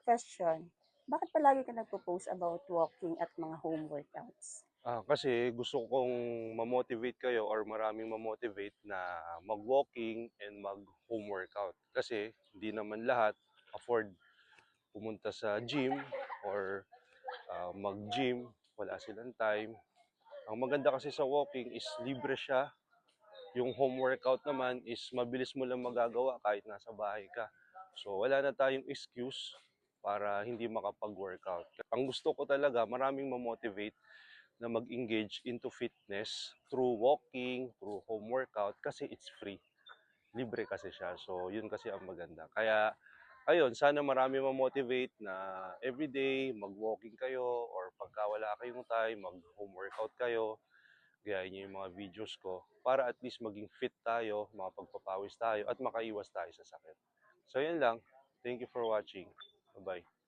Question, bakit palagi ka nagpo-post about walking at mga home workouts? Kasi gusto kong ma-motivate kayo or maraming ma-motivate na mag-walking and mag-home workout. Kasi hindi naman lahat afford pumunta sa gym or mag-gym, wala silang time. Ang maganda kasi sa walking is libre siya. Yung home workout naman is mabilis mo lang magagawa kahit nasa bahay ka. So wala na tayong excuse para hindi makapag-workout. Ang gusto ko talaga, maraming ma-motivate na mag-engage into fitness through walking, through home workout kasi it's free. Libre kasi siya. So, yun kasi ang maganda. Kaya, ayun, sana marami ma-motivate na everyday mag-walking kayo or pagka wala kayong time, mag-home workout kayo. Gayahin niyo yung mga videos ko para at least maging fit tayo, makapagpapawis tayo at makaiwas tayo sa sakit. So, yun lang. Thank you for watching. Bye-bye.